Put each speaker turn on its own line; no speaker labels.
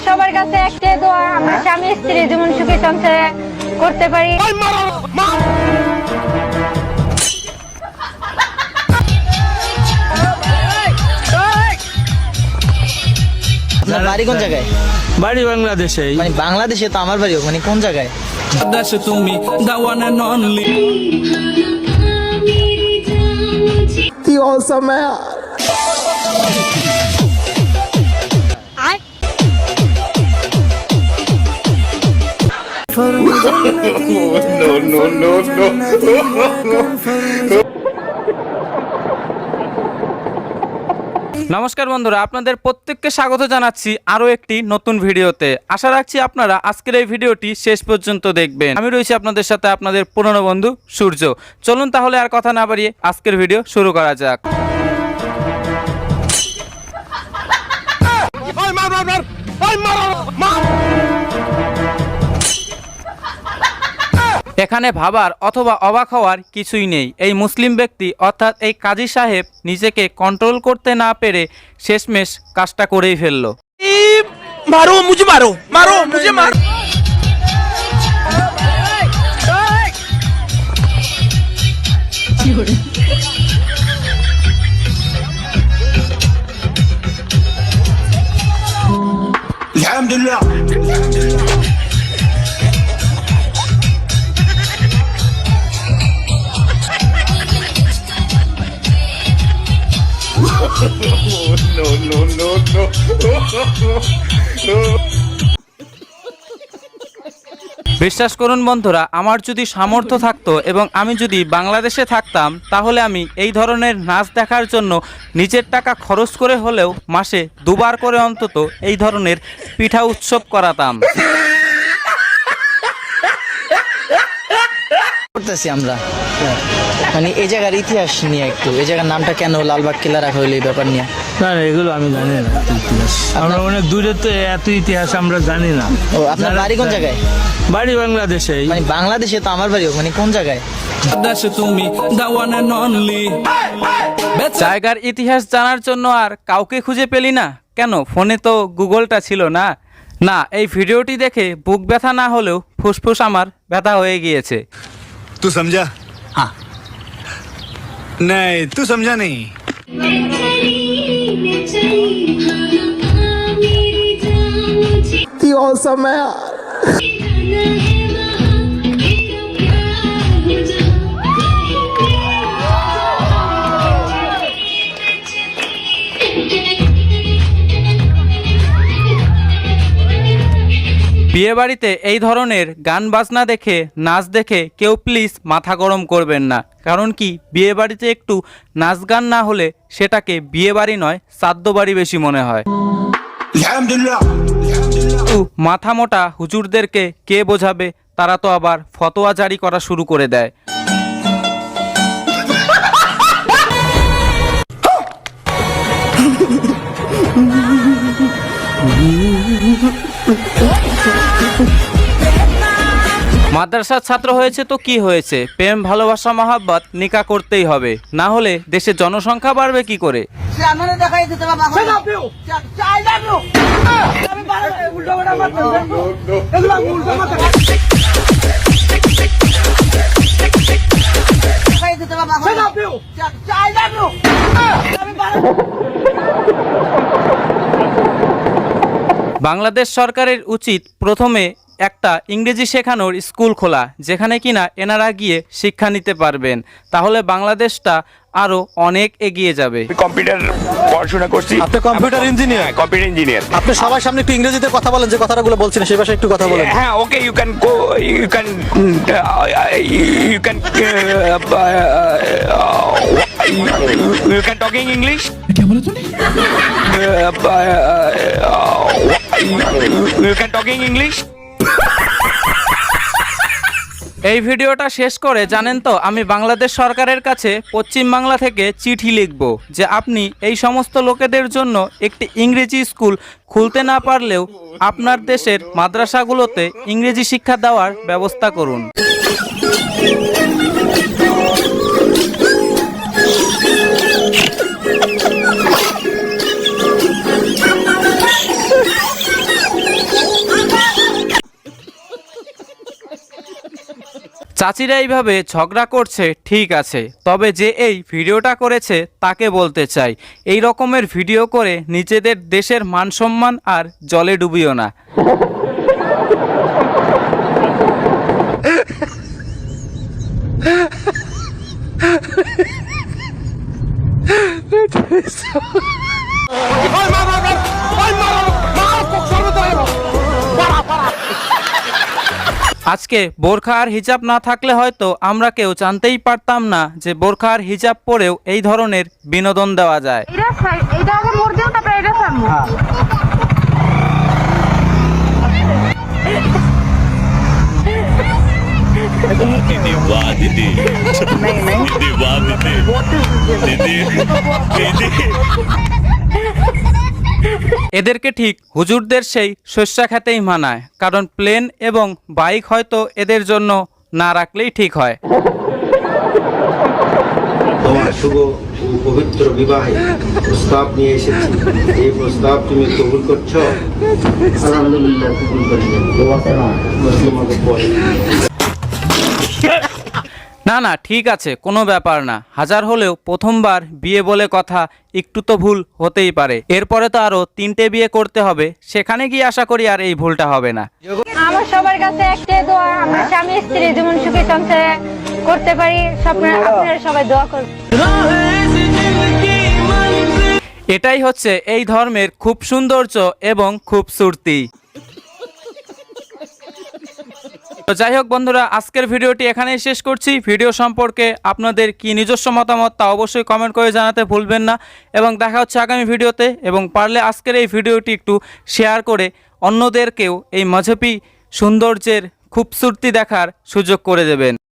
সবার কাছে একটাই দোয়া, আমরা স্বামী স্ত্রী যেমন সুখে সংসারে করতে পারি।
আপনার বাড়ি কোন জায়গায়?
বাড়ি বাংলাদেশে।
মানে বাংলাদেশে তো আমার বাড়িও, মানে কোন জায়গায়?
দেশে তুমি the one and only।
কি awesome है यार।
নমস্কার বন্ধুরা, আপনাদের প্রত্যেককে স্বাগত জানাচ্ছি আরও একটি নতুন ভিডিওতে। আশা রাখছি আপনারা আজকের এই ভিডিওটি শেষ পর্যন্ত দেখবেন। আমি রয়েছি আপনাদের সাথে আপনাদের পুরনো বন্ধু সূর্য। চলুন তাহলে আর কথা না বাড়িয়ে আজকের ভিডিও শুরু করা যাক। এখানে ভাবার অথবা অবাক হওয়ার কিছুই নেই। এই মুসলিম ব্যক্তি অর্থাৎ এই কাজী সাহেব নিজেকে কন্ট্রোল করতে না পেরে শেষমেশ কাজটা করেই ফেললো।
মারো মুঝে, মারো মারো মুঝে, মারো। আলহামদুলিল্লাহ।
বিশ্বাস করুন বন্ধুরা, আমার যদি সামর্থ্য থাকতো এবং আমি যদি বাংলাদেশে থাকতাম, তাহলে আমি এই ধরনের নাচ দেখার জন্য নিজের টাকা খরচ করে হলেও মাসে দুবার করে অন্তত এই ধরনের পিঠা উৎসব করাতাম।
করতেছি আমরা, মানে এই জায়গার ইতিহাস নিয়ে একটু, এই জায়গার নামটা কেন লালবাগ কিল্লা রাখা হইলো, এই ব্যাপার নিয়ে।
না এগুলো আমি জানি না ইতিহাস। আমরা অনেক দূরে তো, এত ইতিহাস আমরা জানি না।
ও, আপনার বাড়ি কোন জায়গায়?
বাড়ি বাংলাদেশে।
মানে বাংলাদেশে তো আমার বাড়িও, মানে কোন জায়গায়?
দেশে তুমি the one and only।
জায়গার ইতিহাস জানার জন্য আর কাউকে খুঁজে পেলি না কেন? ফোনে তো গুগলটা ছিল না। না, এই ভিডিওটি দেখে বুক ব্যথা না হলেও ফুসফুস আমার ব্যথা হয়ে গিয়েছে।
तू समझा? हाँ। नहीं तू समझा नहीं।
কি awesome है यार।
বিয়ে বাড়িতে এই ধরনের গান বাজনা দেখে, নাচ দেখে কেউ প্লিজ মাথা গরম করবেন না। কারণ কি, বিয়ে বাড়িতে একটু নাচ গান না হলে সেটাকে বিয়ে বাড়ি নয়, শ্রাদ্ধ বাড়ি বেশি মনে হয়। মাথা মোটা হুজুরদেরকে কে বোঝাবে? তারা তো আবার ফতোয়া জারি করা শুরু করে দেয়। মাদ্রাসার ছাত্র হয়েছে তো কি হয়েছে, প্রেম ভালোবাসা মহাব্বত নিকা করতেই হবে, না হলে দেশের জনসংখ্যা বাড়বে কি করে? বাংলাদেশ সরকারের উচিত প্রথমে একটা ইংরেজি শেখানোর স্কুল খোলা, যেখানে কিনা এনারা গিয়ে শিক্ষা নিতে পারবেন। তাহলে বাংলাদেশটা আরো অনেক এগিয়ে যাবে।
কম্পিউটার পড়াশোনা করছি।
আপনি কম্পিউটার ইঞ্জিনিয়ার?
Computer engineer.
আপনি সবার সামনে একটু ইংরেজিতে কথা বলেন, যে কথাগুলো বলছেন সেই ভাষায় একটু কথা বলেন।
হ্যাঁ, okay, you can go, you can talking English.
क्या बोला तूने?
You can talking English.
এই ভিডিওটা শেষ করে জানেন তো, আমি বাংলাদেশ সরকারের কাছে পশ্চিম বাংলা থেকে চিঠি লিখব যে আপনি এই সমস্ত লোকেদের জন্য একটি ইংরেজি স্কুল খুলতে না পারলেও আপনার দেশের মাদ্রাসাগুলোতে ইংরেজি শিক্ষা দেওয়ার ব্যবস্থা করুন। চাচিরা এইভাবে ঝগড়া করছে ঠিক আছে, তবে যে এই ভিডিওটা করেছে তাকে বলতে চাই, এই রকমের ভিডিও করে নিজেদের দেশের মান সম্মান আর জলে ডুবিও না। আজকে বোরখা আর হিজাব না থাকলে হয়তো আমরা কেউ জানতেই পারতাম না যে বোরখা আর হিজাব পরেও এই ধরনের বিনোদন দেওয়া যায়।
এটা আগে মোড় দিও, তারপরে এটা সামনে।
এদেরকে ঠিক হুজুরদের সেই শস্যা খেতেই মানায়, কারণ প্লেন এবং বাইক হয়তো এদের জন্য না রাখলেই ঠিক হয়।
তোমার শুভ পবিত্র বিবাহে প্রস্তাব নিয়ে এসেছি, এই প্রস্তাব তুমি কবুল করছো? আলহামদুলিল্লাহ, কবুল করি।
না না, ঠিক আছে, কোনো ব্যাপার না। হাজার হলেও প্রথমবার বিয়ে বলে কথা, একটু তো ভুল হতেই পারে। এরপরে তো আরো 3টে বিয়ে করতে হবে, সেখানে গিয়ে আশা করি আর এই ভুলটা হবে না।
আমার সবার কাছে একটাই দোয়া, আমরা স্বামী স্ত্রী যেমন সুখে সংসারে করতে পারি, আপনারা সবাই দোয়া করবেন।
এটাই হচ্ছে এই ধর্মের খুব সৌন্দর্য এবং খুবসুরতি। তো যাই হোক বন্ধুরা, আজকের ভিডিওটি এখানেই শেষ করছি। ভিডিও সম্পর্কে আপনাদের কি নিজস্ব মতামত তা অবশ্যই কমেন্ট করে জানাতে ভুলবেন না, এবং দেখা হচ্ছে আগামী ভিডিওতে। এবং পারলে আজকের এই ভিডিওটি একটু শেয়ার করে অন্যদেরকেও এই মজহবি সৌন্দর্যের খুবসুরতি দেখার সুযোগ করে দেবেন।